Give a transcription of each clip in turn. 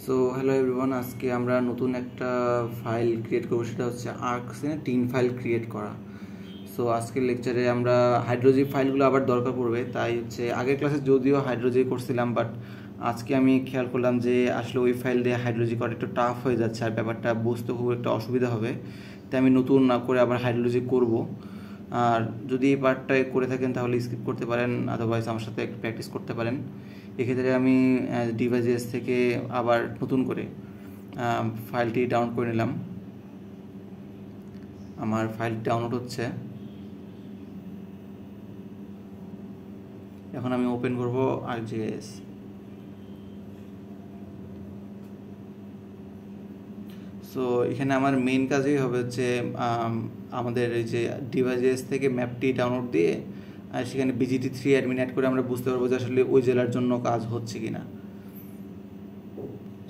So hello everyone, আজকে আমরা নতুন একটা ফাইল ক্রিয়েট করবো, সেটা হচ্ছে আর্কসিনে টিন ফাইল ক্রিয়েট করা। সো আজকের লেকচারে আমরা হাইড্রোজি ফাইলগুলো আবার দরকার পড়বে, তাই হচ্ছে আগের ক্লাসে যদিও হাইড্রোজি করছিলাম, বাট আজকে আমি খেয়াল করলাম যে আসলে ওই ফাইল দিয়ে হাইড্রোজি করা একটু টাফ হয়ে যাচ্ছে আর ব্যাপারটা বুঝতে খুব একটা অসুবিধা হবে, তাই আমি নতুন না করে আবার হাইড্রোজি করব। আর যদি এই পার্টটা করে থাকেন তাহলে স্কিপ করতে পারেন, আদারওয়াইজ আমার সাথে একটু প্র্যাকটিস করতে পারেন। এক্ষেত্রে আমি ডিভাইজেস থেকে আবার নতুন করে ফাইলটি ডাউনলোড করে নিলাম। আমার ফাইল ডাউনলোড হচ্ছে, এখন আমি ওপেন করব ArcGIS। সো এখানে আমার মেইন কাজই হবে হচ্ছে আমাদের এই যে ডিভাইজেস থেকে ম্যাপটি ডাউনলোড দিয়ে আর সেখানে BGT3 অ্যাডমিন অ্যাড করে আমরা বুঝতে পারবো যে আসলে ওই জেলার জন্য কাজ হচ্ছে কি না।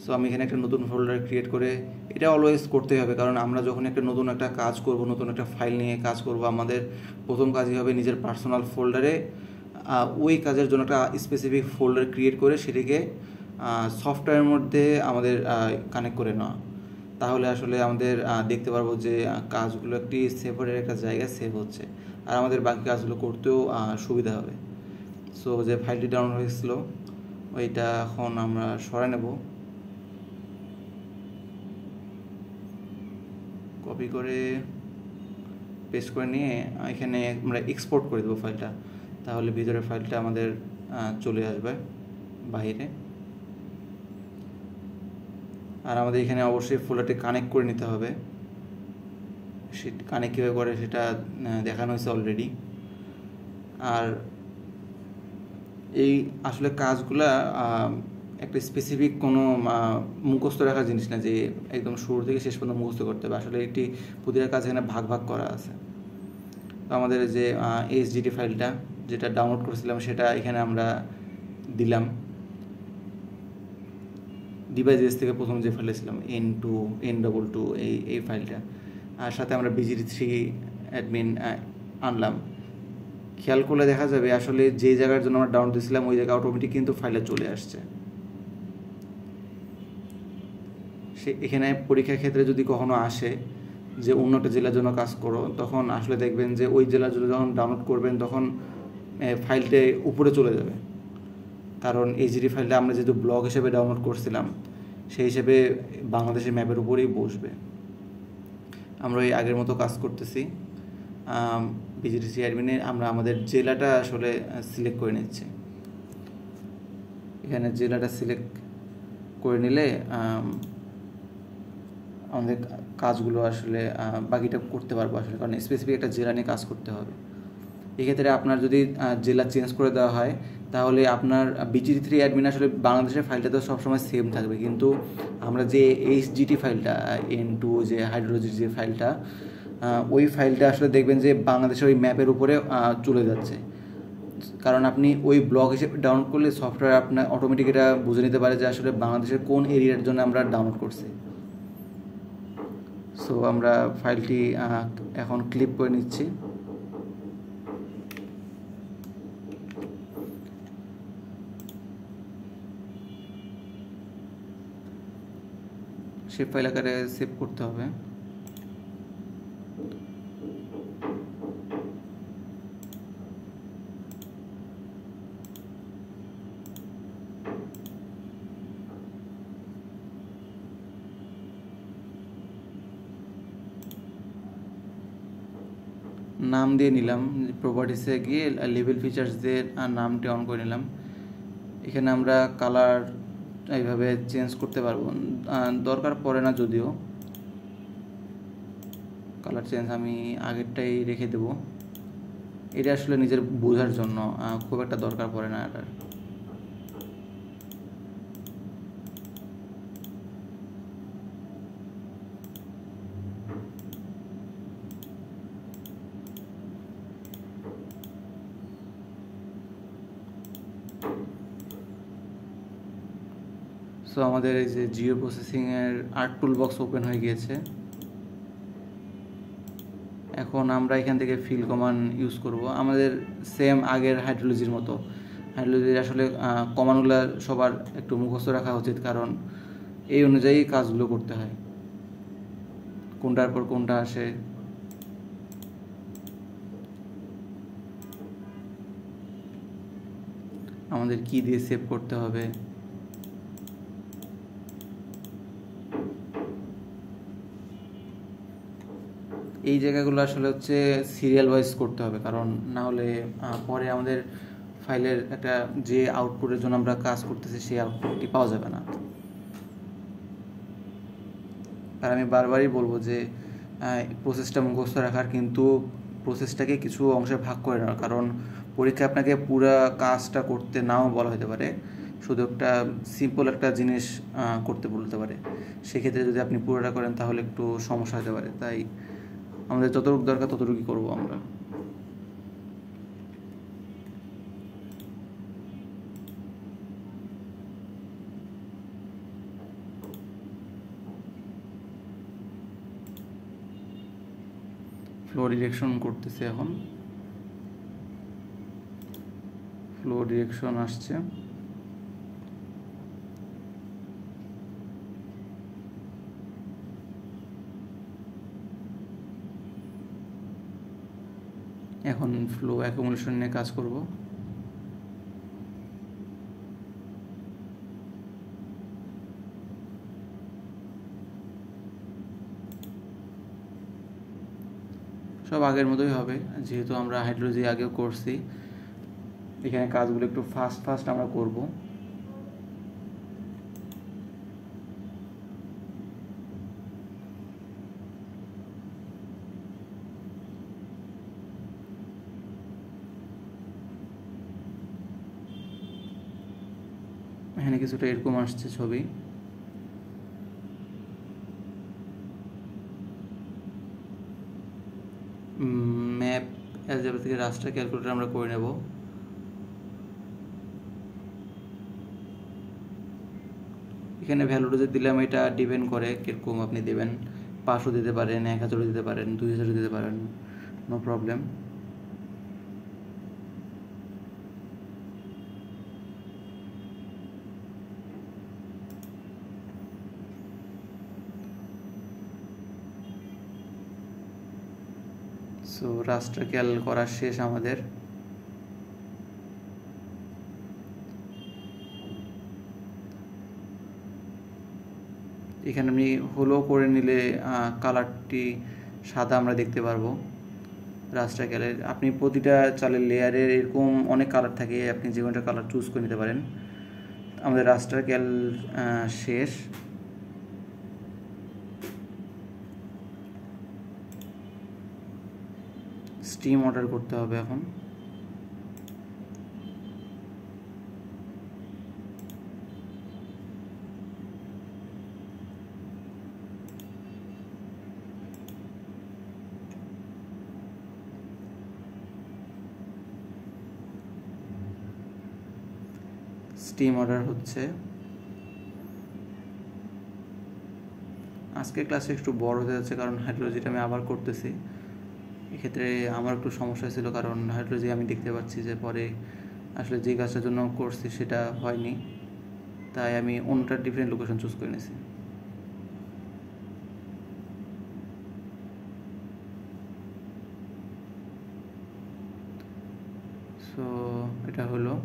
সো আমি এখানে একটা নতুন ফোল্ডার ক্রিয়েট করে, এটা অলওয়েজ করতেই হবে, কারণ আমরা যখন একটা নতুন একটা কাজ করব, নতুন একটা ফাইল নিয়ে কাজ করব, আমাদের প্রথম কাজই হবে নিজের পার্সোনাল ফোল্ডারে ওই কাজের জন্য একটা স্পেসিফিক ফোল্ডার ক্রিয়েট করে সেটিকে সফটওয়্যারের মধ্যে আমাদের কানেক্ট করে নেওয়া। তাহলে আসলে আমাদের দেখতে পারবো যে কাজগুলো একটি সেপারেট একটা জায়গায় সেভ হচ্ছে, আর আমাদের বাকি কাজগুলো করতেও সুবিধা হবে। সো যে ফাইলটি ডাউনলোড হয়েছিল ওইটা এখন আমরা সরাই নেব, কপি করে পেস্ট করে নিয়ে এখানে আমরা এক্সপোর্ট করে দেবো ফাইলটা, তাহলে ভিতরের ফাইলটা আমাদের চলে আসবে বাইরে। আর আমাদের এখানে অবশ্যই ফোল্ডারটি কানেক্ট করে নিতে হবে, সেটা কানেক্ট কীভাবে করে সেটা দেখানো হয়েছে অলরেডি। আর এই আসলে কাজগুলা একটা স্পেসিফিক কোনো মুখস্থ রাখার জিনিস না যে একদম শুরু থেকে শেষ পর্যন্ত মুখস্থ করতে হবে, আসলে একটি প্রতিটা কাজ এখানে ভাগ ভাগ করা আছে। তো আমাদের যে HDT ফাইলটা যেটা ডাউনলোড করেছিলাম সেটা এখানে আমরা দিলাম। ডিভাইজেস থেকে প্রথম যে ফাইলটা ছিলাম N22 এই ফাইলটা, আর সাথে আমরা BGT3 অ্যাডমিন আনলাম। খেয়াল করলে দেখা যাবে আসলে যে জায়গার জন্য আমরা ডাউনলোড দিয়েছিলাম ওই জায়গায় অটোমেটিক কিন্তু ফাইলটা চলে আসছে। এখানে পরীক্ষার ক্ষেত্রে যদি কখনো আসে যে অন্য একটা জেলার জন্য কাজ করো, তখন আসলে দেখবেন যে ওই জেলার জন্য যখন ডাউনলোড করবেন তখন ফাইলটা উপরে চলে যাবে, কারণ HDT ফাইলটা আমরা যেহেতু ব্লগ হিসেবে ডাউনলোড করছিলাম সেই হিসেবে বাংলাদেশের ম্যাপের উপরেই বসবে। আমরা ওই আগের মতো কাজ করতেছি। BGT3 অ্যাডমিনে আমরা আমাদের জেলাটা আসলে সিলেক্ট করে নিচ্ছি। এখানে জেলাটা সিলেক্ট করে নিলে আমাদের কাজগুলো আসলে বাকিটা করতে পারবো আসলে, কারণ স্পেসিফিক একটা জেলা নিয়ে কাজ করতে হবে। এক্ষেত্রে আপনার যদি জেলা চেঞ্জ করে দেওয়া হয় তাহলে আপনার BGT3 অ্যাডমিন আসলে বাংলাদেশের ফাইলটা তো সবসময় সেম থাকবে, কিন্তু আমরা যে HGT ফাইলটা N2 যে হাইড্রোলজির যে ফাইলটা, ওই ফাইলটা আসলে দেখবেন যে বাংলাদেশের ওই ম্যাপের উপরে চলে যাচ্ছে, কারণ আপনি ওই ব্লগ হিসেবে ডাউনলোড করলে সফটওয়্যার আপনার অটোমেটিক এটা বুঝে নিতে পারে যে আসলে বাংলাদেশের কোন এরিয়ার জন্য আমরা ডাউনলোড করছি। সো আমরা ফাইলটি এখন ক্লিপ করে নিচ্ছি। শেপ ফাইল আকারে সেভ করতে হবে। নাম দিয়ে নিলাম, প্রপার্টিসে গিয়ে লেভেল ফিচার্স দিয়ে নামটি অন করে নিলাম। এখানে আমরা কালার এইভাবে চেঞ্জ করতে পারবো, দরকার পড়ে না যদিও, কালার চেঞ্জ আমি আগেরটাই রেখে দেব, এটা আসলে নিজের বোঝার জন্য, খুব একটা দরকার পড়ে না এটার। সো আমাদের এই যে জিও প্রসেসিংয়ের আর্ট টুল বক্স ওপেন হয়ে গিয়েছে। এখন আমরা এখান থেকে ফিল কমান্ড ইউজ করব, আমাদের সেম আগের হাইড্রোলজির মতো। হাইড্রোলজির আসলে কমান্ডগুলো সবার একটু মুখস্থ রাখা উচিত, কারণ এই অনুযায়ী কাজগুলো করতে হয়, কোনটার পর কোনটা আসে। আমাদের কি দিয়ে সেভ করতে হবে, এই জায়গাগুলো আসলে হচ্ছে সিরিয়াল ওয়াইজ করতে হবে, কারণ না হলে পরে আমাদের ফাইলের একটা যে আউটপুটের জন্য আমরা কাজ করতেছি সেই আউটপুটটি পাওয়া যাবে না। আর আমি বারবারই বলবো যে প্রসেসটা মুখস্থ রাখার, কিন্তু প্রসেসটাকে কিছু অংশে ভাগ করে নেওয়ার, কারণ পরীক্ষা আপনাকে পুরো কাজটা করতে নাও বলা হতে পারে, শুধু একটা সিম্পল একটা জিনিস করতে বলতে পারে। সেক্ষেত্রে যদি আপনি পুরোটা করেন তাহলে একটু সমস্যা হতে পারে, তাই আমাদের যতটুকু দরকার ততটুকুই করবো আমরা। ফ্লো ডিরেকশন করতেছে, এখন ফ্লো ডিরেকশন আসছে। এখন ফ্লো অ্যাকুমুলেশন নিয়ে কাজ করব। সব আগের মতোই হবে, যেহেতু আমরা হাইড্রোলজি আগেও করছি। এখানে কাজগুলো একটু ফাস্ট ফাস্ট আমরা করব। এখানে কিছুটা এরকম আসছে ছবি। ম্যাপ অ্যালজেব্রা থেকে রাস্টার ক্যালকুলেটর আমরা করে নেব। এখানে ভ্যালুটা যে দিলাম এটা ডিপেন্ড করে কীরকম আপনি দেবেন, 500 দিতে পারেন, 1000 দিতে পারেন, 2000 দিতে পারেন, নো প্রবলেম। সো রাস্টার ক্যাল করা শেষ আমাদের। এখানে আমি হলো করে নিলে কালারটি সাদা আমরা দেখতে পারবো রাস্টার ক্যালের। আপনি প্রতিটা চালের লেয়ারের এরকম অনেক কালার থাকে, আপনি যে কোনোটা কালার চুজ করে নিতে পারেন। আমাদের রাস্টার ক্যাল শেষ। স্টিম অর্ডার করতে হবে এখন। স্টিম অর্ডার হচ্ছে। আজকের ক্লাসে একটু বড় হতে যাচ্ছে, কারণ হাইড্রোলজিটা আমি আবার করতেছি। এক্ষেত্রে আমার একটু সমস্যা ছিল, কারণ হাইড্রোলজি আমি দেখতে পাচ্ছি যে পরে আসলে যে কাজটার জন্য করছি সেটা হয়নি, তাই আমি অন্যটা ডিফারেন্ট লোকেশন চুজ করে নিয়েছি। সো এটা হলো।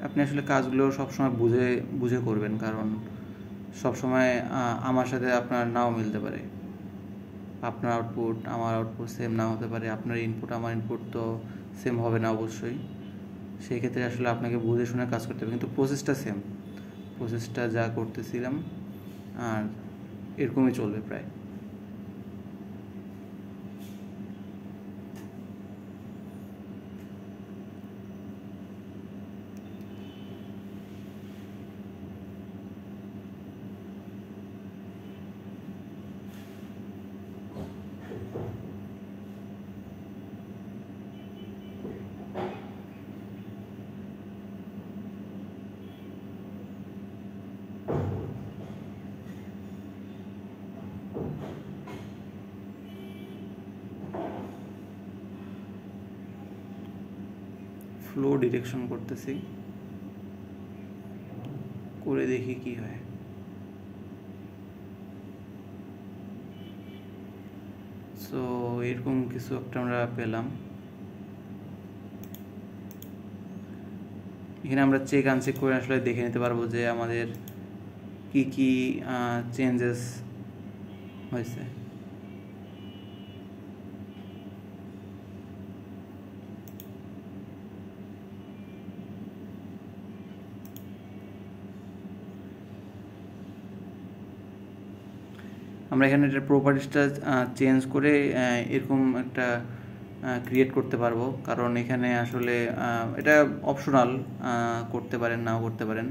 আপনি আসলে কাজগুলো সবসময় বুঝে বুঝে করবেন, কারণ সবসময় আমার সাথে আপনার নাও মিলতে পারে। আপনার আউটপুট আমার আউটপুট সেম নাও হতে পারে, আপনার ইনপুট আমার ইনপুট তো সেম হবে না অবশ্যই। সেই ক্ষেত্রে আসলে আপনাকে বুঝে শুনে কাজ করতে হবে, কিন্তু প্রসেসটা সেম, প্রসেসটা যা করতেছিলাম আর এরকমই চলবে প্রায়। ফ্লো ডিরেকশন করতেছি, করে দেখি কি হয়। সো এরকম কিছু একটা আমরা পেলাম। এখানে আমরা চেক আনচেক করে আসলে দেখে নিতে পারবো যে আমাদের কি কি চেঞ্জেস হয়েছে। আমরা এখানে এটার প্রপার্টিসটা চেঞ্জ করে এরকম একটা ক্রিয়েট করতে পারবো, কারণ এখানে আসলে এটা অপশনাল, করতে পারেন নাও করতে পারেন,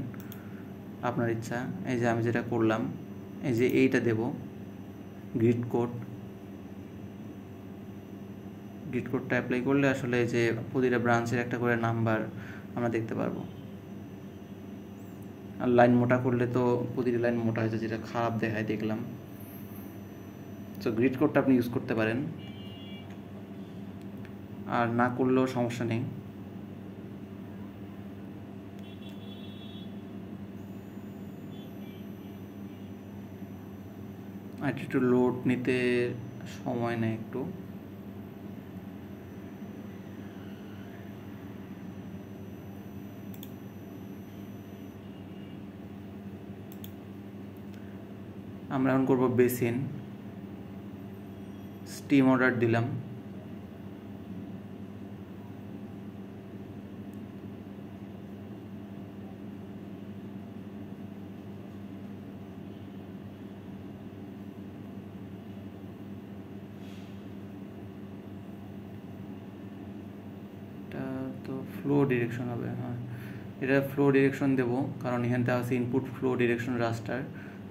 আপনার ইচ্ছা। এই যে আমি যেটা করলাম, এই যে এইটা দেব গ্রিড কোডটা অ্যাপ্লাই করলে আসলে যে প্রতিটা ব্রাঞ্চের একটা করে নাম্বার আমরা দেখতে পারবো। আর লাইন মোটা করলে তো প্রতিটা লাইন মোটা হয়েছে, যেটা খারাপ দেখায় দেখলাম। সো গ্রিড কোডটা আপনি ইউজ করতে পারেন, আর না করলেও সমস্যা নেই। আর একটু লোড নিতে সময় নেয় একটু। আমরা এখন করবো বেসিন। স্টিম অর্ডার দিলাম, এটা তো ফ্লো ডিরেকশন হবে। হ্যাঁ, এটা ফ্লো ডিরেকশন দেবো, কারণ এখানে দেওয়া আছে ইনপুট ফ্লো ডিরেকশন রাস্টার।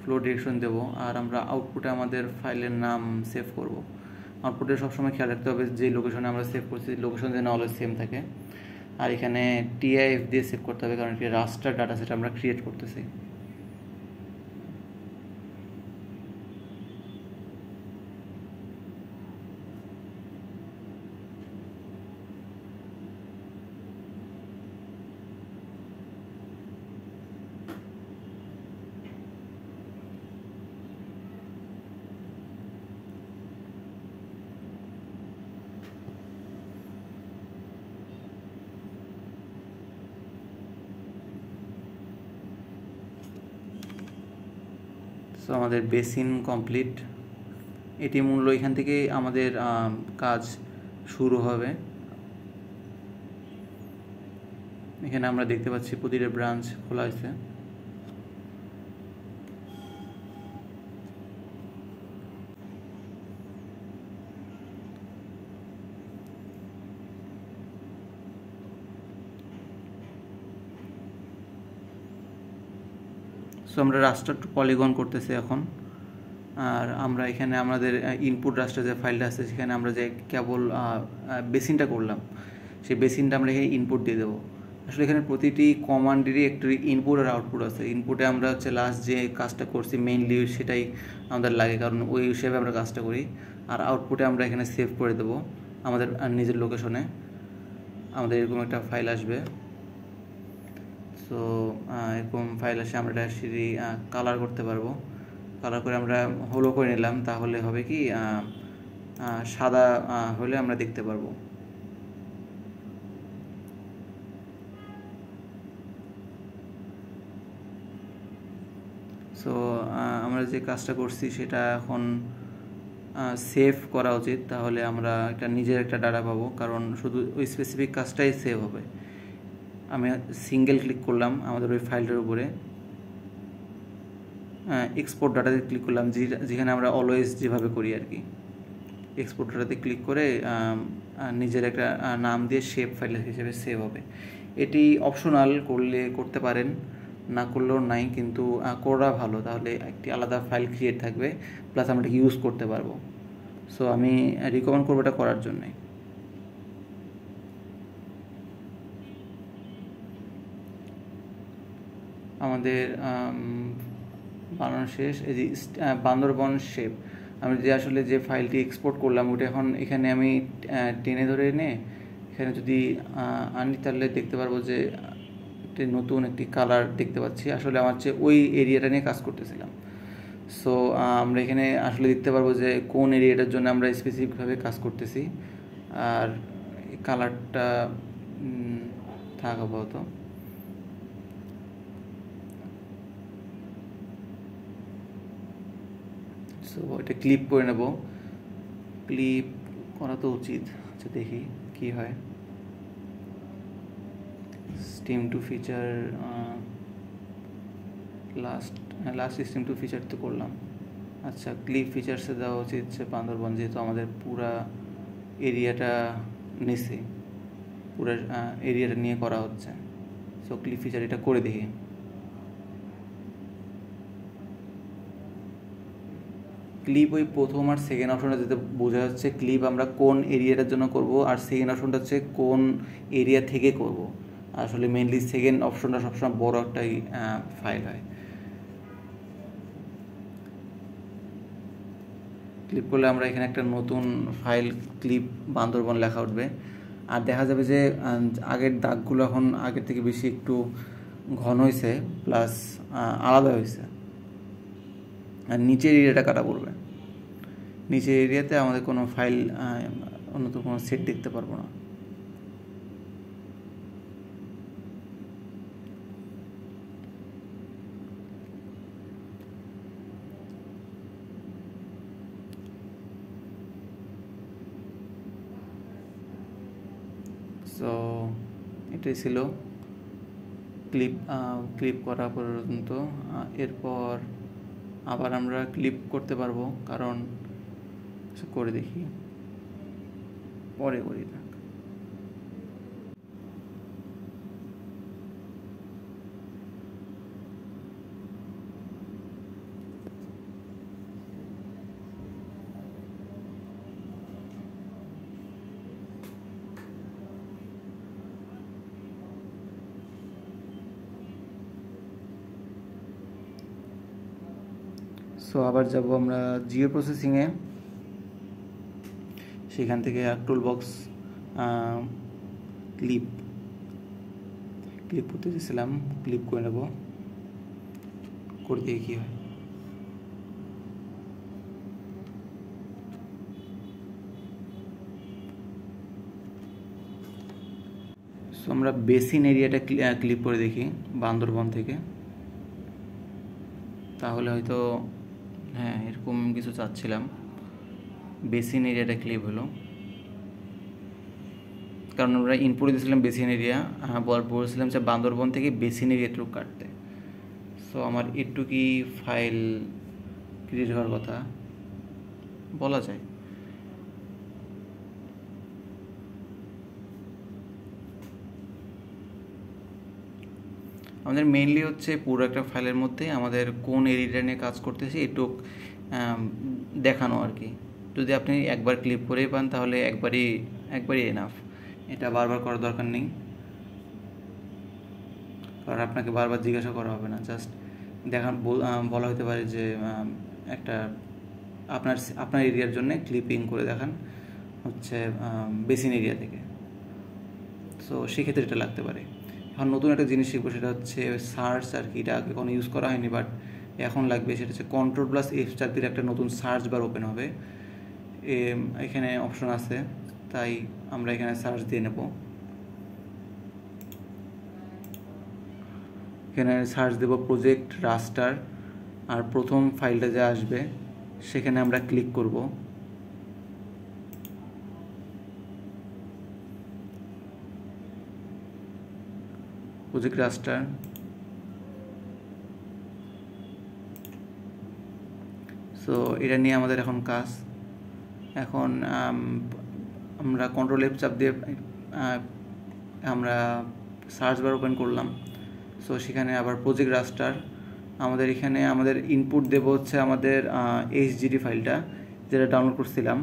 ফ্লো ডিরেকশন দেবো, আর আমরা আউটপুটে আমাদের ফাইলের নাম সেভ করব। আউটপুটে সবসময় খেয়াল রাখতে হবে যে লোকেশনে আমরা সেভ করছি লোকেশন যেন অলওয়েজ সেম থাকে। আর এখানে TIF দিয়ে সেভ করতে হবে, কারণ এটি রাস্টার ডাটা সেট আমরা ক্রিয়েট করতেছি। সো আমাদের বেসিন কমপ্লিট। এটি মূল্য এখান থেকে আমাদের কাজ শুরু হবে। এখানে আমরা দেখতে পাচ্ছি প্রতিটা ব্রাঞ্চ খোলা হয়েছে। সো আমরা রাস্টার টু পলিগন করতেছি এখন। আর আমরা এখানে আমাদের ইনপুট রাস্টার যে ফাইলটা আছে সেখানে আমরা যে কেবল বেসিনটা করলাম, সেই বেসিনটা আমরা এখানে ইনপুট দিয়ে দেবো। আসলে এখানে প্রতিটি কমান্ডেরই একটি ইনপুট আর আউটপুট আছে। ইনপুটে আমরা হচ্ছে লাস্ট যে কাজটা করছি মেইনলি সেটাই আমাদের লাগে, কারণ ওই হিসেবে আমরা কাজটা করি। আর আউটপুটে আমরা এখানে সেভ করে দেবো আমাদের নিজের লোকেশনে। আমাদের এরকম একটা ফাইল আসবে। সো এরকম ফাইল আসে, আমরা এটা সিঁড়ি কালার করতে পারবো। কালার করে আমরা হলো করে নিলাম, তাহলে হবে কি সাদা হলে আমরা দেখতে পারবো। সো আমরা যে কাজটা করছি সেটা এখন সেভ করা উচিত, তাহলে আমরা একটা নিজের একটা ডাটা পাবো, কারণ শুধু ওই স্পেসিফিক কাজটাই সেভ হবে। আমি সিঙ্গেল ক্লিক করলাম আমাদের ওই ফাইলটার উপরে, এক্সপোর্ট ডাটাতে ক্লিক করলাম, যেখানে আমরা অলওয়েজ যেভাবে করি আর কি। এক্সপোর্ট ডাটাতে ক্লিক করে নিজের একটা নাম দিয়ে শেপ ফাইল হিসেবে সেভ হবে। এটি অপশনাল, করলে করতে পারেন, না করলেও নাই, কিন্তু করা ভালো, তাহলে একটি আলাদা ফাইল ক্রিয়েট থাকবে, প্লাস আমরা এটা ইউজ করতে পারবো। সো আমি রিকমেন্ড করবো এটা করার জন্যে। আমাদের বানানো শেষ। এই যে বান্দরবন শেপ, আমি যে আসলে যে ফাইলটি এক্সপোর্ট করলাম ওটা এখন এখানে আমি টেনে ধরে এনে এখানে যদি আনি তাহলে দেখতে পারবো যে নতুন একটি কালার দেখতে পাচ্ছি। আসলে আমার হচ্ছে ওই এরিয়াটা নিয়ে কাজ করতেছিলাম। সো আমরা এখানে আসলে দেখতে পারবো যে কোন এরিয়াটার জন্য আমরা স্পেসিফিকভাবে কাজ করতেছি। আর এই কালারটা থাক আপাতত। সো এটা ক্লিপ করে নেব, ক্লিপ করা তো উচিত। আচ্ছা দেখি কি হয়। Steam two feature last steam two feature তো করলাম। আচ্ছা ক্লিপ ফিচার্সে দেওয়া উচিত যে বান্দরবন, যেহেতু আমাদের পুরা এরিয়াটা নিচে, পুরো এরিয়াটা নিয়ে করা হচ্ছে। সো ক্লিপ ফিচার এটা করে দেখি। ক্লিপ ওই প্রথম আর সেকেন্ড অপশনটা যেতে বোঝা যাচ্ছে ক্লিপ আমরা কোন এরিয়াটার জন্য করব, আর সেকেন্ড অপশনটা হচ্ছে কোন এরিয়া থেকে করব। আসলে মেনলি সেকেন্ড অপশনটা সবসময় বড় একটাই ফাইল হয়। ক্লিপ করলে আমরা এখানে একটা নতুন ফাইল ক্লিপ বান্দরবন লেখা উঠবে। আর দেখা যাবে যে আগের দাগগুলো এখন আগের থেকে বেশি একটু ঘন হয়েছে, প্লাস আলাদা হয়েছে। আর নিচের এরিয়াটা কাটা পড়বে। নিচের এরিয়াতে আমাদের কোনো ফাইল নতুন কোনো সেট দেখতে পারবো না। সো এটাই ছিল ক্লিপ করা পর্যন্ত। এরপর আবার আমরা ক্লিপ করতে পারবো, কারণ করে দেখি, পরে করি না। সো আবার যাব আমরা জিও প্রসেসিংয়ে। সেখান থেকে টুল বক্স ক্লিপ করতে চেয়েছিলাম, ক্লিপ করে নেব, করে দিয়ে কী হয়। সো আমরা বেসিন এরিয়াটা ক্লিপ করে দেখি বান্দরবন থেকে, তাহলে হয়তো হ্যাঁ এরকম কিছু চাচ্ছিলাম। বেসিন এরিয়াটা ক্লিপ হলো, কারণ আমরা ইনপুট দিয়েছিলাম বেসিন এরিয়া, বলছিলাম যে বান্দরবন থেকে বেসিন এরিয়াটুকু কাটতে। সো আমার এটুকুই ফাইল ক্রিয়েট হওয়ার কথা বলা যায়। আমাদের মেইনলি হচ্ছে পুরো একটা ফাইলের মধ্যে আমাদের কোন এরিয়াটা নিয়ে কাজ করতেছি এটুক দেখানো আর কি। যদি আপনি একবার ক্লিপ করেই পান তাহলে একবারই এনাফ, এটা বারবার করার দরকার নেই, কারণ আপনাকে বারবার জিজ্ঞাসা করা হবে না। জাস্ট বলা হতে পারে যে একটা আপনার এরিয়ার জন্য ক্লিপিং করে দেখান হচ্ছে বেসিন এরিয়া থেকে। সো সেক্ষেত্রে এটা লাগতে পারে। এখন নতুন একটা জিনিস শিখবো, সেটা হচ্ছে সার্চ আর কি। এটা আগে কোনো ইউজ করা হয়নি, বাট এখন লাগবে। সেটা হচ্ছে Ctrl+F4 দিলে একটা নতুন সার্চ বার ওপেন হবে। এখানে অপশন আছে, তাই আমরা এখানে সার্চ দিয়ে নেব। এখানে সার্চ দেব প্রজেক্ট রাস্টার, আর প্রথম ফাইলটা যে আসবে সেখানে আমরা ক্লিক করব। প্রজেক্ট রাস্টার। সো এটা নিয়ে আমাদের এখন কাজ। এখন আমরা Ctrl+F চাপ দিয়ে আমরা সার্চ বার ওপেন করলাম। সো সেখানে আবার প্রজেক্ট রাস্টার, আমাদের এখানে আমাদের ইনপুট দেব হচ্ছে আমাদের HGD ফাইলটা যেটা ডাউনলোড করছিলাম।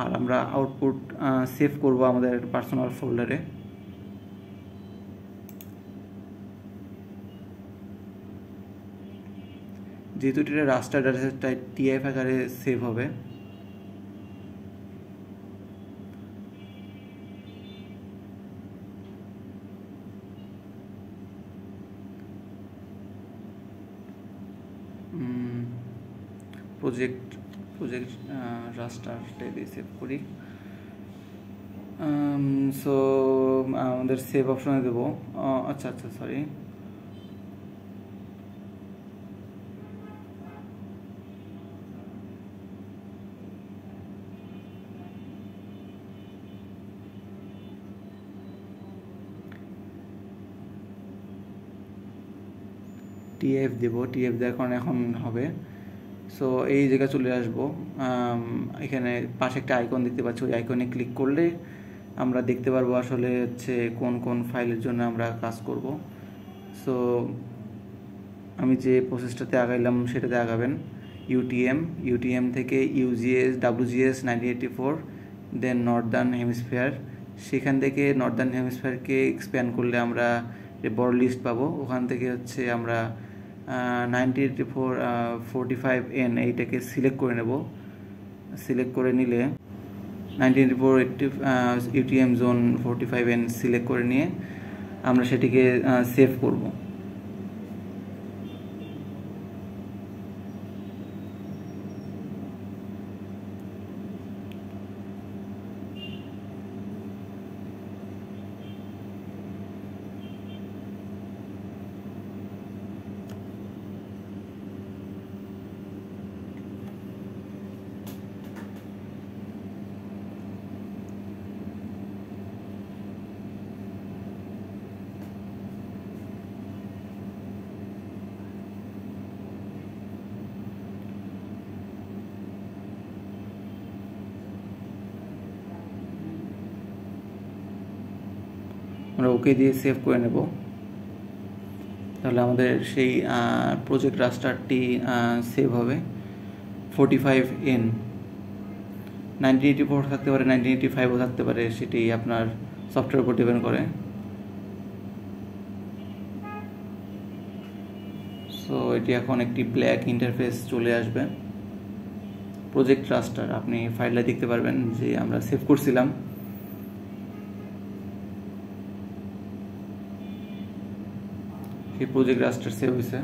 আর আমরা আউটপুট সেভ করব আমাদের পার্সোনাল ফোল্ডারে। যেহেতু এটা রাস্টার ডাটা সেট তাই টিআইএফ আকারে সেভ হবে। প্রজেক্ট রাস্টারটা দিয়ে সেভ করি। সো আমাদের সেভ অপশনে দেবো। আচ্ছা সরি, টিএফ দেবো, টিএফ দেওয়ার কারণে এখন হবে। সো এই জায়গায় চলে আসবো, এখানে পাশে একটা আইকন দেখতে পাচ্ছি, ওই আইকনে ক্লিক করলে আমরা দেখতে পারবো আসলে হচ্ছে কোন কোন ফাইলের জন্য আমরা কাজ করব। সো আমি যে প্রসেসটাতে আগাইলাম সেটাতে আগাবেন। ইউটিএম থেকে ইউজিএস ডাব্লিউজিএস 1984, দেন নর্দার্ন হেমিস্ফিয়ার। সেখান থেকে নর্দার্ন হেমিস্ফিয়ারকে এক্সপ্যান্ড করলে আমরা যে বড় লিস্ট পাবো, ওখান থেকে হচ্ছে আমরা 1984 45N এইটাকে সিলেক্ট করে নেব। সিলেক্ট করে নিলে 1984 ইউটিএম জোন 45N সিলেক্ট করে নিয়ে আমরা সেটিকে সেভ করব। আমরা ওকে দিয়ে সেভ করে নেব। তাহলে আমাদের সেই প্রজেক্ট রাস্টারটি সেভ হবে। 45N 1984 থাকতে পারে, 1985ও থাকতে পারে, সেটি আপনার সফটওয়্যার উপর ডিপেন্ড করে। সো এটি এখন একটি ব্ল্যাক ইন্টারফেস চলে আসবে। প্রজেক্ট রাস্টার, আপনি ফাইলটা দেখতে পারবেন যে আমরা সেভ করছিলাম। সেই প্রজেক্ট রাস্টার সেভ হয়েছে।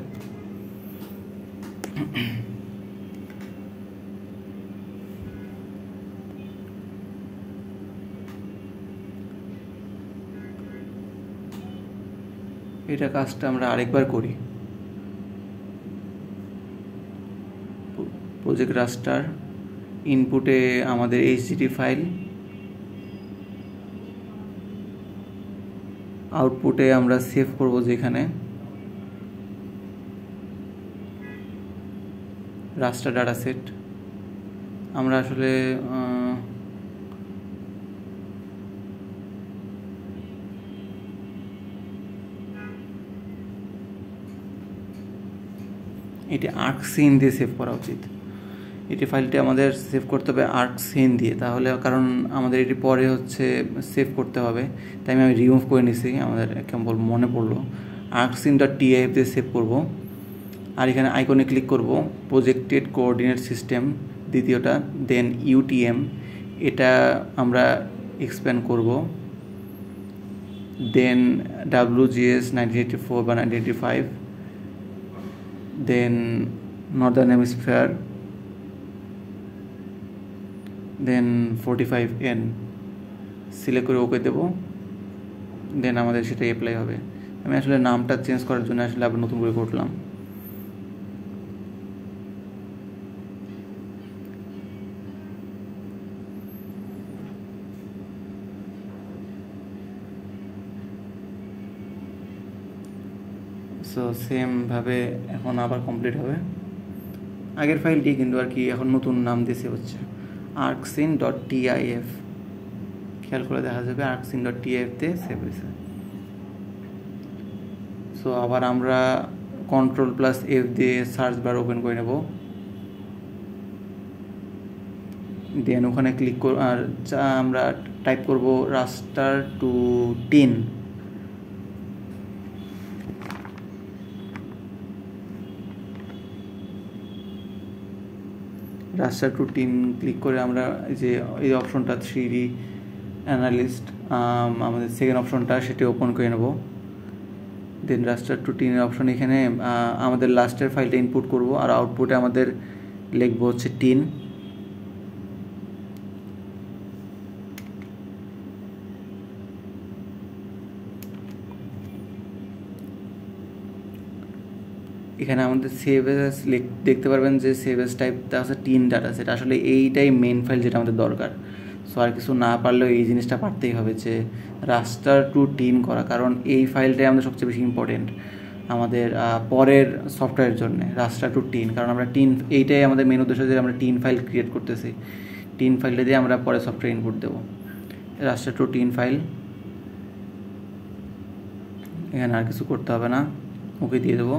এটা কাজটা আমরা আরেকবার করি। প্রজেক্ট রাস্টার ইনপুটে আমাদের এইচটিটি ফাইল, আউটপুটে আমরা সেভ করব যেখানে রাস্টার ডাটা সেট। আমরা আসলে এটি আর্কসিন দিয়ে সেভ করা উচিত। এটি ফাইলটি আমাদের সেভ করতে হবে আর্কসিন দিয়ে, তাহলে কারণ আমাদের এটি পরে হচ্ছে সেভ করতে হবে, তাই আমি রিমুভ করে নিছি। আমাদের কেবল মনে পড়লো arcsin.tif দিয়ে সেভ করব। আর এখানে আইকনে ক্লিক করব, প্রজেক্টেড কোঅর্ডিনেট সিস্টেম দ্বিতীয়টা, দেন ইউটিএম, এটা আমরা এক্সপ্যান্ড করব, দেন ডাব্লিউজিএস 1984 বা 1985, দেন নর্দার্ন হেমিস্ফিয়ার, দেন 45N সিলেক্ট করে ওকে দেবো। দেন আমাদের সেটা অ্যাপ্লাই হবে। আমি আসলে নামটা চেঞ্জ করার জন্য আসলে আবার নতুন করে করলাম। সো সেমভাবে এখন আবার কমপ্লিট হবে। আগের ফাইলটি কিন্তু আর কি এখন নতুন নাম দিয়েছে হচ্ছে arcsin.tif। খেয়াল করে দেখা যাবে arcsin.tif তে সেভ হয়েছে। সো আবার আমরা Ctrl+F দিয়ে সার্চ বার ওপেন করে নেব। দেন ওখানে ক্লিক কর, আর আমরা টাইপ করব রাস্টার টু 10। রাস্টার টু টিন ক্লিক করে আমরা এই অপশনটা 3D অ্যানালিস্ট আমাদের সেকেন্ড অপশনটা সেটি ওপেন করে নেব। দেন রাস্টার টু টিনের অপশন এখানে আমাদের লাস্টের ফাইলটা ইনপুট করব, আর আউটপুটে আমাদের লিখবো হচ্ছে টিন। এখানে আমাদের সেভ এস দেখতে পারবেন যে সেভ এস টাইপটা আছে টিন ডাটা সেট। আসলে এইটাই মেন ফাইল যেটা আমাদের দরকার। সো আর কিছু না পারলেও এই জিনিসটা পারতেই হবে যে রাস্টার টু টিন করা, কারণ এই ফাইলটাই আমাদের সবচেয়ে বেশি ইম্পর্টেন্ট আমাদের পরের সফটওয়্যারের জন্য। রাস্টার টু টিন, কারণ আমরা এইটাই আমাদের মেন উদ্দেশ্য যে আমরা টিন ফাইল ক্রিয়েট করতেছি। টিন ফাইলটা দিয়ে আমরা পরে সফটওয়্যার ইনপুট দেবো। রাস্টার টু টিন ফাইল, এখানে আর কিছু করতে হবে না, ওকে দিয়ে দেবো।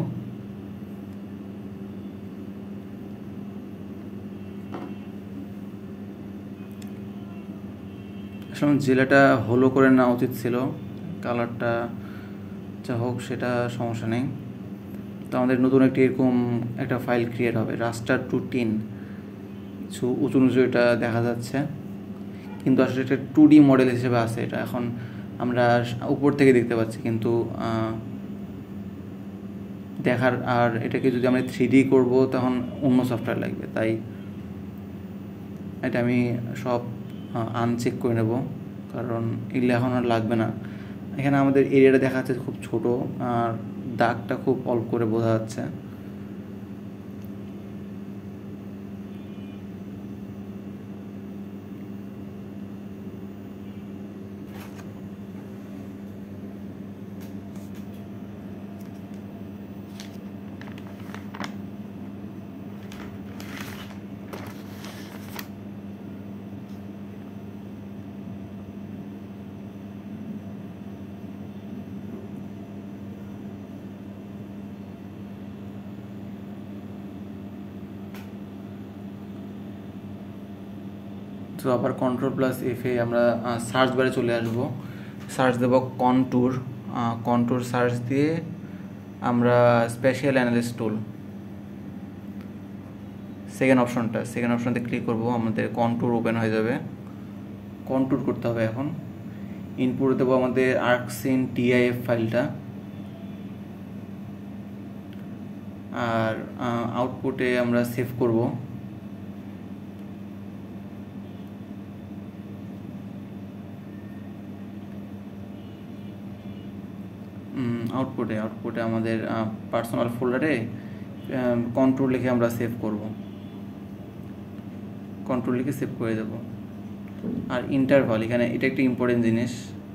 আসলে জেলাটা হলো করে নেওয়া উচিত ছিল, কালারটা যা হোক সেটা সমস্যা নেই। তো আমাদের নতুন এরকম একটা ফাইল ক্রিয়েট হবে, রাস্টার টু টিন। কিছু উঁচু নিচু এটা দেখা যাচ্ছে, কিন্তু আসলে এটা 2D মডেল হিসেবে আছে। এটা এখন আমরা উপর থেকে দেখতে পাচ্ছি, কিন্তু দেখার আর এটাকে যদি আমরা 3D করব তখন অন্য সফটওয়্যার লাগবে, তাই এটা আমি সব আনচেক করে নেব, কারণ এগুলো এখন আর লাগবে না। এখানে আমাদের এরিয়াটা দেখা যাচ্ছে খুব ছোট, আর দাগটা খুব অল্প করে বোঝা যাচ্ছে। তো আবার Ctrl+F আমরা সার্চ বারে চলে আসব, সার্চ দেব কন্ট্যুর সার্চ দিয়ে আমরা স্পেশাল অ্যানালিস্ট টুল সেকেন্ড অপশনতে ক্লিক করব। আমাদের কন্ট্যুর ওপেন হয়ে যাবে। কন্ট্যুর করতে হবে এখন। ইনপুট দেবো আমাদের আর্কসিন TIF ফাইলটা, আর আউটপুটে আমরা সেভ করব। আউটপুটে আমাদের পার্সোনাল ফোল্ডারে কন্ট্রোল লিখে আমরা সেভ করব, কন্ট্রোল লিখে সেভ করে দেব। আর ইন্টারভাল, এখানে এটা একটা ইম্পর্টেন্ট জিনিস,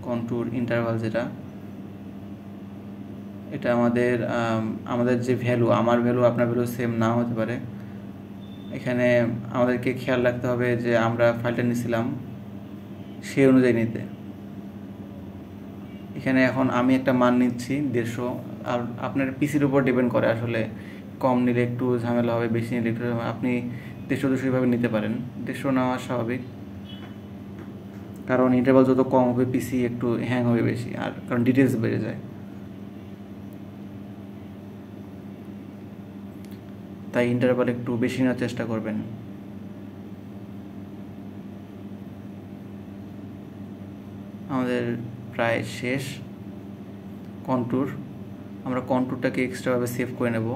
কন্ট্রোল ইন্টারভাল যেটা, এটা আমাদের যে ভ্যালু, আমার ভ্যালু আপনার ভ্যালু সেম না হতে পারে। এখানে আমাদেরকে খেয়াল রাখতে হবে যে আমরা ফাইলটা নিয়েছিলাম সেই অনুযায়ী নিতে। এখানে এখন আমি একটা মান নিচ্ছি 150, আর আপনার পিসির উপর ডিপেন্ড করে, আসলে কম নিলে একটু ঝামেলা হবে, বেশি নিলে একটু আপনি 150-200 নিতে পারেন। 150 নেওয়া স্বাভাবিক, কারণ ইন্টারভাল যত কম হবে পিসি একটু হ্যাং হবে বেশি, আর কারণ ডিটেলস বেড়ে যায়, তাই ইন্টারভাল একটু বেশি নেওয়ার চেষ্টা করবেন। আমাদের প্রায় শেষ কন্ট্যুর। আমরা কন্ট্যুরটাকে এক্সট্রাভাবে সেভ করে নেব,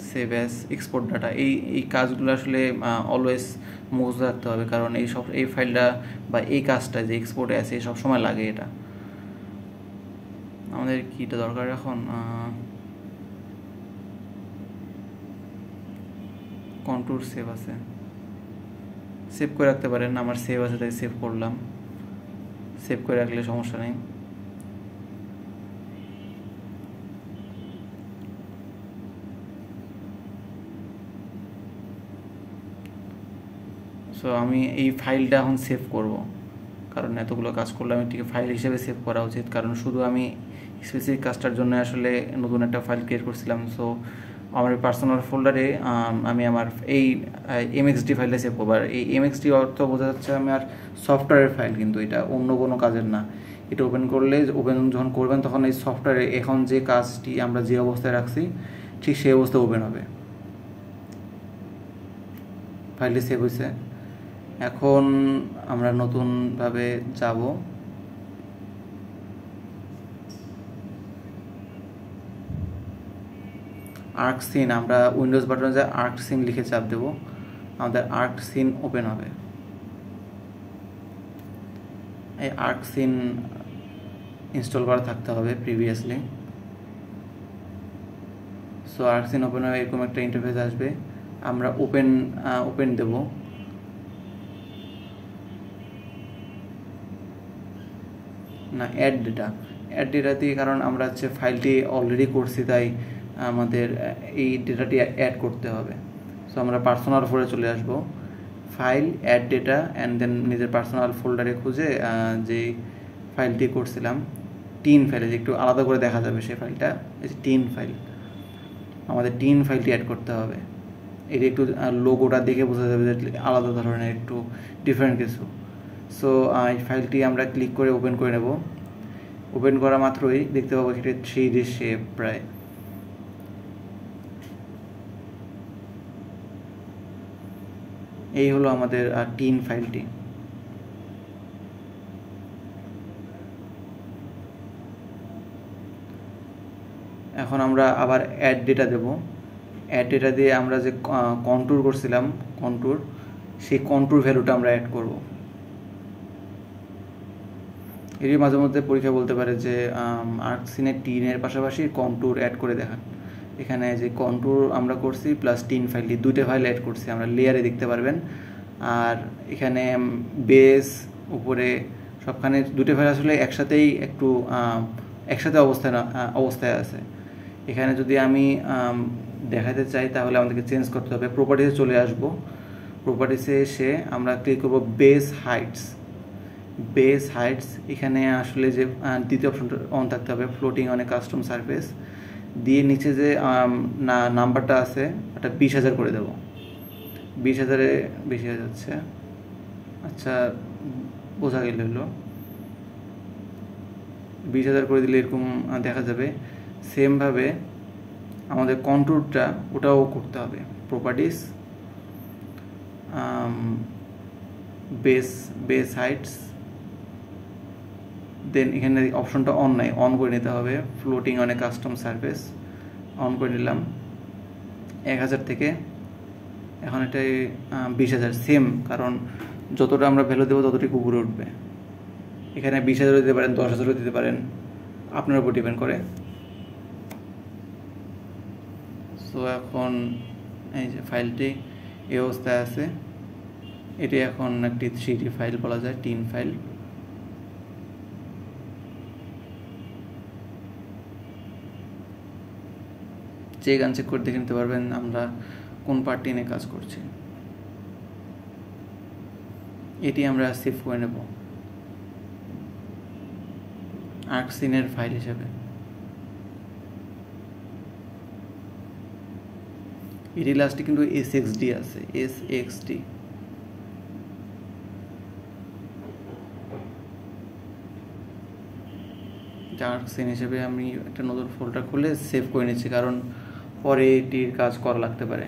সেভ অ্যাজ এক্সপোর্ট ডাটা। এই কাজগুলো আসলে অলওয়েজ মুখস্থ রাখতে হবে, কারণ এই ফাইলটা বা এই কাজটা যে এক্সপোর্টে আছে সব সময় লাগে। এটা আমাদের কিটা দরকার এখন, কন্ট্যুর সেভ আছে, সেভ করে রাখতে পারেন। আমার সেভ আছে তাই সেভ করলাম, সেভ করে রাখলে সমস্যা নেই। সো আমি এই ফাইলটা এখন সেভ করব, কারণ এতগুলো কাজ করলে আমি ঠিক ফাইল হিসেবে সেভ করা উচিত, কারণ শুধু আমি স্পেসিফিক কাজটার জন্য আসলে নতুন একটা ফাইল ক্রিয়েট করছিলাম। সো আমার পার্সোনাল ফোল্ডারে আমি আমার এই MXD ফাইলটা সেভ করবো। আর এই MXD অর্থ বোঝা যাচ্ছে আমার সফটওয়্যারের ফাইল, কিন্তু এটা অন্য কোনো কাজের না। এটা ওপেন যখন করবেন তখন এই সফটওয়্যারে এখন যে কাজটি আমরা যে অবস্থায় রাখছি ঠিক সেই অবস্থায় ওপেন হবে। ফাইলটি সেভ হয়েছে। এখন আমরা নতুনভাবে যাব, আর্ক সিন, আমরা উইন্ডোজ বাটনে যে আর্ক সিন লিখে চাপ দেব, আমাদের আর্ক সিন ওপেন হবে। এই আর্ক সিন ইনস্টল করা থাকতে হবে previously. So ArcScene open হবে, এরকম একটা ইন্টারফেস আসবে। আমরা ওপেন দেব। না, অ্যাড ডেটা দিয়ে, কারণ আমরা হচ্ছে ফাইলটি অলরেডি করছি, তাই আমাদের এই ডেটাটি অ্যাড করতে হবে। সো আমরা পার্সোনাল ফোল্ডারে চলে আসব, file, add data, and then নিজের পার্সোনাল ফোল্ডারে খুঁজে যে ফাইলটি করছিলাম টিন ফাইলে, যে একটু আলাদা করে দেখা যাবে সেই ফাইলটা, এই যে টিন ফাইল, আমাদের টিন ফাইলটি অ্যাড করতে হবে। এটা একটু লোগোটা দেখে বোঝা যাবে যে আলাদা ধরনের, একটু ডিফারেন্ট কিছু। সো এই ফাইলটি আমরা ক্লিক করে ওপেন করে নেব। ওপেন করা মাত্রই দেখতে পাবো এটা 3D শেপ প্রায়। এই হলো আমাদের টিন ফাইলটি। এখন আমরা আবার অ্যাড ডেটা দেব। অ্যাড ডেটা দিয়ে আমরা যে কন্ট্যুর করছিলাম, সেই কন্ট্যুর ভ্যালুটা আমরা অ্যাড করব। এরই মাঝে মধ্যে পরীক্ষা বলতে পারে যে আর্ক সিনের টিনের পাশাপাশি কন্ট্যুর অ্যাড করে দেখান। এখানে যে কন্ট্যুর আমরা করছি প্লাস টিন ফাইলটি, দুইটা ফাইল অ্যাড করছি, আমরা লেয়ারে দেখতে পারবেন। আর এখানে বেস উপরে সবখানে দুটো ফাইল আসলে একসাথেই একসাথে অবস্থায় আছে। এখানে যদি আমি দেখাতে চাই তাহলে আমাদেরকে চেঞ্জ করতে হবে। প্রপার্টিসে চলে আসব, প্রপার্টিসে এসে আমরা ক্লিক করব বেস হাইটস। এখানে আসলে যে দ্বিতীয় অপশনটা অন থাকতে হবে, floating on a custom surface দিয়ে নিচে যে নাম্বারটা আছে ওটা 20,000 করে দেব। 20,000-এ বেশি হয়ে যাচ্ছে, আচ্ছা বোঝা গেল হলো। 20,000 করে দিলে এরকম দেখা যাবে। সেমভাবে আমাদের কন্ট্যুরটা ওটাও করতে হবে, প্রপার্টিস, বেস হাইটস, দেন এখানে অপশনটা অন নাই, অন করে নিতে হবে। Floating on a custom surface on করে নিলাম 1000 থেকে। এখন এটাই 20,000 সেম, কারণ যতটা আমরা ভ্যালু দেবো ততটুকু উপরে উঠবে। এখানে 20,000 দিতে পারেন, 10,000 দিতে পারেন, আপনার উপর ডিপেন্ড করে। সো এখন এই যে ফাইলটি এই অবস্থায় আছে, এটি এখন একটি 3D ফাইল বলা যায়, টিন ফাইল। চেক আনচেক করে দেখে নিতে পারবেন আমরা কোন পার্টটি নিয়ে কাজ করছি। এটি আমরা সেভ করে নেব আর্ক সিনের ফাইল হিসেবে। এটি লাস্টে কিন্তু SXD আছে, SXD। আর্ক সিন হিসেবে আমি একটা নতুন ফোল্ডার খুলে সেভ করে নিচ্ছি, কারণ পরে এটির কাজ করা লাগতে পারে।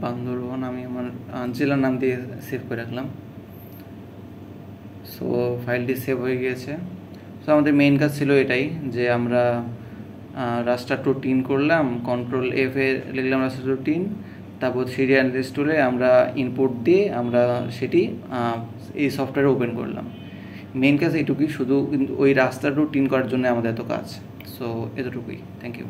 বান্দরবন আমি আমার জেলার নাম দিয়ে সেভ করে রাখলাম। সো ফাইলটি সেভ হয়ে গিয়েছে। সো আমাদের মেইন কাজ ছিল এটাই, যে আমরা রাস্টার টু টিন করলাম, কন্ট্রোল F এ লিখলাম রাস্টার টু টিন, তারপর 3D অ্যানালিস্ট টুলে আমরা ইনপুট দিয়ে আমরা সেটি এই সফটওয়্যারে ওপেন করলাম। মেইন কাজ এইটুকুই, শুধু ওই রাস্টার টু টিন করার জন্য আমাদের এত কাজ। সো এতটুকুই, থ্যাংক ইউ।